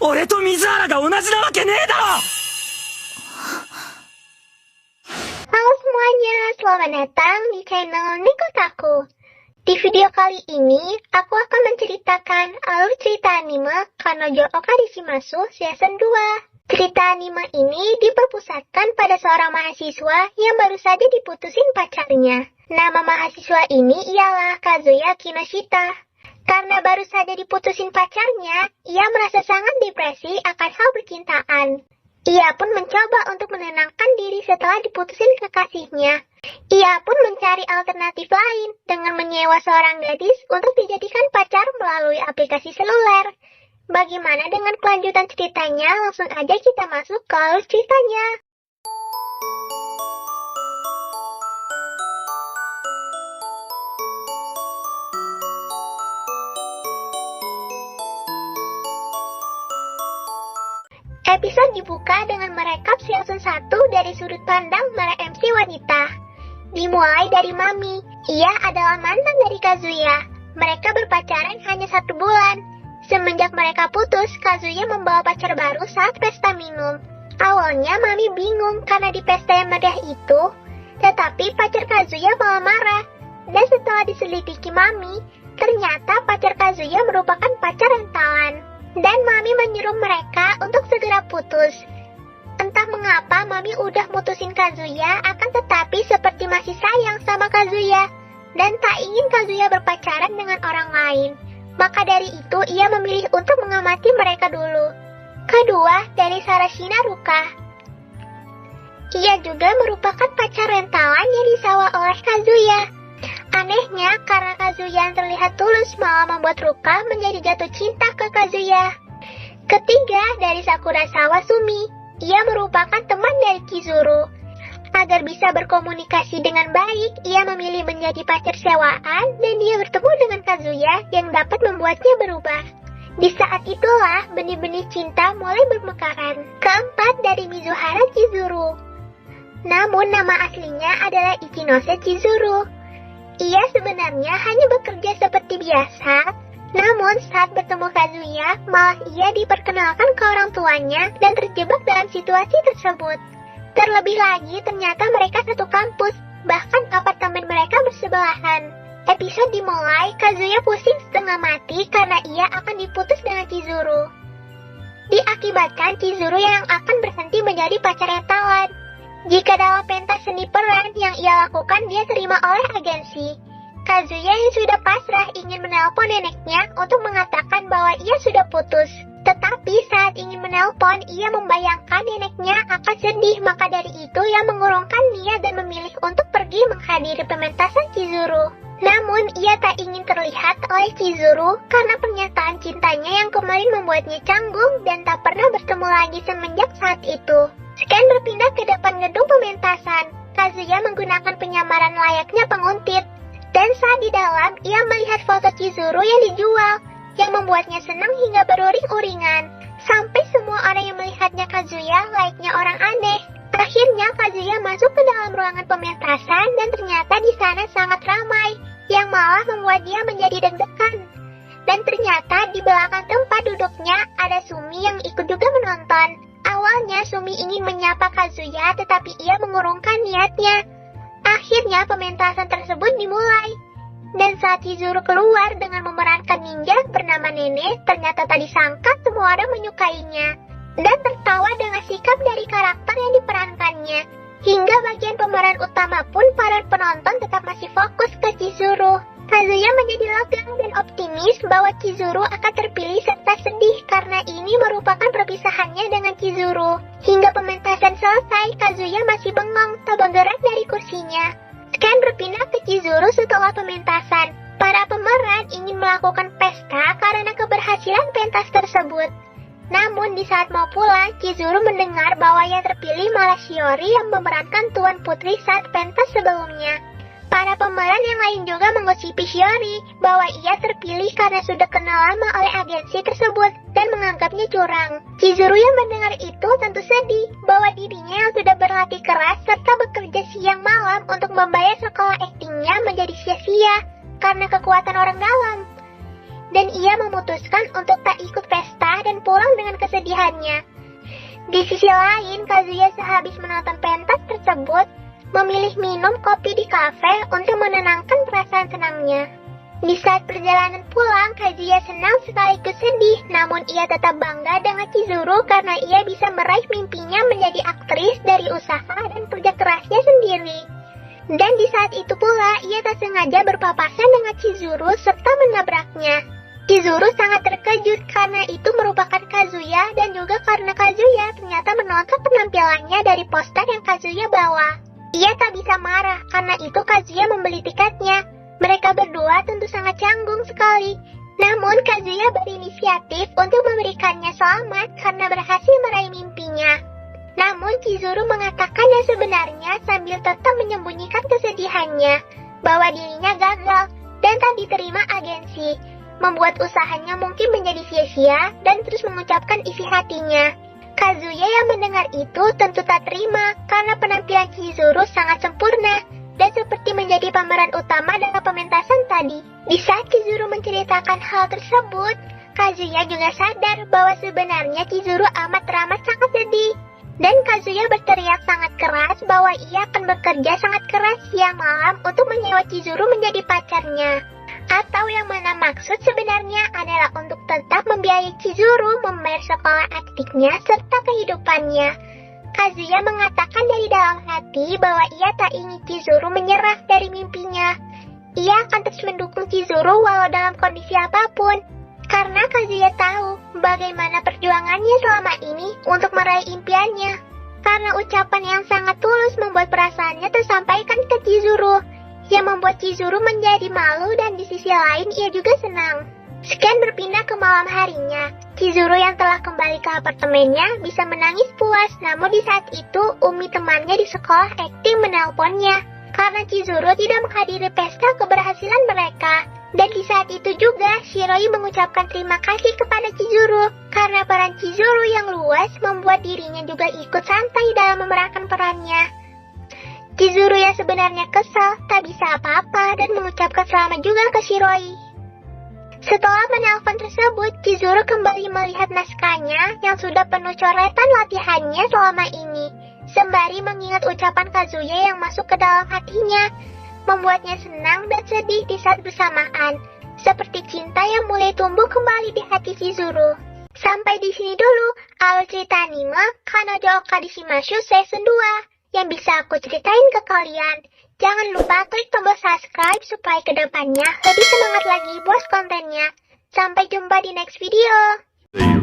俺と水原が同じなわけねえだろ。 Halo semuanya, selamat datang di channel Nikotaku. Di video kali ini, aku akan menceritakan alur cerita anime Kanojo Okarishimasu Season 2. Cerita anime ini diperpusatkan pada seorang mahasiswa yang baru saja diputusin pacarnya. Nama mahasiswa ini ialah Kazuya Kinoshita. Karena baru saja diputusin pacarnya, ia merasa sangat depresi akan hal percintaan. Ia pun mencoba untuk menenangkan diri setelah diputusin kekasihnya. Ia pun mencari alternatif lain dengan menyewa seorang gadis untuk dijadikan pacar melalui aplikasi seluler. Bagaimana dengan kelanjutan ceritanya? Langsung aja kita masuk ke alur ceritanya. Episode dibuka dengan merekap season 1 dari sudut pandang para MC wanita. Dimulai dari Mami. Ia adalah mantan dari Kazuya. Mereka berpacaran hanya 1 bulan. Semenjak mereka putus, Kazuya membawa pacar baru saat pesta minum. Awalnya Mami bingung karena di pesta yang meriah itu, tetapi pacar Kazuya malah marah. Dan setelah diselidiki Mami, ternyata pacar Kazuya merupakan pacar rentalan. Dan Mami menyuruh mereka untuk segera putus. Entah mengapa Mami udah mutusin Kazuya, akan tetapi seperti masih sayang sama Kazuya. Dan tak ingin Kazuya berpacaran dengan orang lain. Maka dari itu ia memilih untuk mengamati mereka dulu. Kedua, dari Sarashina Ruka. Ia juga merupakan pacar rentalan yang disewa oleh Kazuya. Anehnya, karena Kazuya yang terlihat tulus malah membuat Ruka menjadi jatuh cinta ke Kazuya. Ketiga, dari Sakurazawa Sumi. Ia merupakan teman dari Chizuru. Agar bisa berkomunikasi dengan baik, ia memilih menjadi pacar sewaan dan dia bertemu dengan Kazuya yang dapat membuatnya berubah. Di saat itulah benih-benih cinta mulai bermekaran. Keempat, dari Mizuhara Chizuru. Namun nama aslinya adalah Ichinose Chizuru. Ia sebenarnya hanya bekerja seperti biasa, namun saat bertemu Kazuya, malah ia diperkenalkan ke orang tuanya dan terjebak dalam situasi tersebut. Terlebih lagi, ternyata mereka satu kampus, bahkan apartemen mereka bersebelahan. Episode dimulai, Kazuya pusing setengah mati karena ia akan diputus dengan Chizuru. Diakibatkan Chizuru yang akan berhenti menjadi pacar rentalan. Jika dalam pentas seni peran yang ia lakukan dia terima oleh agensi. Kazuya yang sudah pasrah ingin menelpon neneknya untuk mengatakan bahwa ia sudah putus. Tetapi saat ingin menelpon, ia membayangkan neneknya akan sedih, maka dari itu ia mengurungkan niat dan memilih untuk pergi menghadiri pementasan Chizuru. Namun, ia tak ingin terlihat oleh Chizuru karena pernyataan cintanya yang kemarin membuatnya canggung dan tak pernah bertemu lagi semenjak saat itu. Scan berpindah ke depan gedung pementasan. Kazuya menggunakan penyamaran layaknya penguntit. Dan saat di dalam, ia melihat foto Chizuru yang dijual, yang membuatnya senang hingga beruring-uringan. Sampai semua orang yang melihatnya Kazuya layaknya orang aneh. Akhirnya Kazuya masuk ke dalam ruangan pementasan dan ternyata di sana sangat ramai, yang malah membuat dia menjadi deg-degan. Dan ternyata di belakang tempat duduknya ada Sumi yang ikut juga menonton. Awalnya Sumi ingin menyapa Kazuya tetapi ia mengurungkan niatnya. Akhirnya pementasan tersebut dimulai. Dan saat Chizuru keluar dengan memerankan ninja bernama Nene, ternyata tak disangka semua orang menyukainya. Dan tertawa dengan sikap dari karakter yang diperankannya. Hingga bagian pemeran utama pun para penonton tetap masih fokus ke Chizuru. Kazuya menjadi lega dan optimis bahwa Chizuru akan terpilih serta sedih karena ini merupakan perpisahannya dengan Chizuru. Hingga pementasan selesai, Kazuya masih bengong tak bergerak dari kursinya. Scan berpindah ke Chizuru setelah pementasan. Para pemeran ingin melakukan pesta karena keberhasilan pentas tersebut. Namun di saat mau pulang, Chizuru mendengar bahwa yang terpilih malah Shiori yang memerankan Tuan Putri saat pentas sebelumnya. Para pemeran yang lain juga menggosipi Shiori bahwa ia terpilih karena sudah kenal lama oleh agensi tersebut dan menganggapnya curang. Chizuru yang mendengar itu tentu sedih bahwa dirinya yang sudah berlatih keras serta bekerja siang malam untuk membayar sekolah aktingnya menjadi sia-sia karena kekuatan orang dalam. Dan ia memutuskan untuk tak ikut pesta dan pulang dengan kesedihan kesedihannya. Di sisi lain, Kazuya sehabis menonton pentas tersebut, memilih minum kopi di kafe untuk menenangkan perasaan senangnya. Di saat perjalanan pulang, Kazuya senang sekaligus sedih, namun ia tetap bangga dengan Chizuru karena ia bisa meraih mimpinya menjadi aktris dari usaha dan kerja kerasnya sendiri. Dan di saat itu pula, ia tak sengaja berpapasan dengan Chizuru serta menabraknya. Chizuru sangat terkejut karena itu merupakan Kazuya dan juga karena Kazuya ternyata menonton penampilannya dari poster yang Kazuya bawa. Ia tak bisa marah karena itu Kazuya membeli tiketnya. Mereka berdua tentu sangat canggung sekali. Namun Kazuya berinisiatif untuk memberikannya selamat karena berhasil meraih mimpinya. Namun Chizuru mengatakan yang sebenarnya sambil tetap menyembunyikan kesedihannya bahwa dirinya gagal dan tak diterima agensi, membuat usahanya mungkin menjadi sia-sia dan terus mengucapkan isi hatinya. Kazuya yang mendengar itu tentu tak terima karena penampilan Chizuru sangat sempurna dan seperti menjadi pemeran utama dalam pementasan tadi. Di saat Chizuru menceritakan hal tersebut, Kazuya juga sadar bahwa sebenarnya Chizuru amat sangat sedih. Dan Kazuya berteriak sangat keras bahwa ia akan bekerja sangat keras siang malam untuk menyewa Chizuru menjadi pacarnya. Atau yang mana maksud sebenarnya adalah untuk tetap membiayai Chizuru membayar sekolah adiknya serta kehidupannya. Kazuya mengatakan dari dalam hati bahwa ia tak ingin Chizuru menyerah dari mimpinya. Ia akan terus mendukung Chizuru walau dalam kondisi apapun. Karena Kazuya tahu bagaimana perjuangannya selama ini untuk meraih impiannya. Karena ucapan yang sangat tulus membuat perasaannya tersampaikan ke Chizuru, yang membuat Chizuru menjadi malu dan di sisi lain ia juga senang. Sekian berpindah ke malam harinya. Chizuru yang telah kembali ke apartemennya bisa menangis puas, namun di saat itu Umi temannya di sekolah akting menelponnya karena Chizuru tidak menghadiri pesta keberhasilan mereka. Dan di saat itu juga Shiroi mengucapkan terima kasih kepada Chizuru karena peran Chizuru yang luas membuat dirinya juga ikut santai dalam memerankan perannya. Chizuru yang sebenarnya kesal tak bisa apa-apa dan mengucapkan selamat juga ke Shiroi. Setelah menelpon tersebut, Chizuru kembali melihat naskahnya yang sudah penuh coretan latihannya selama ini, sembari mengingat ucapan Kazuya yang masuk ke dalam hatinya, membuatnya senang dan sedih di saat bersamaan, seperti cinta yang mulai tumbuh kembali di hati Chizuru. Sampai di sini dulu alur cerita anime Kanojo Oka Dishimashu Season 2 yang bisa aku ceritain ke kalian. Jangan lupa klik tombol subscribe supaya kedepannya lebih semangat lagi buat kontennya. Sampai jumpa di next video.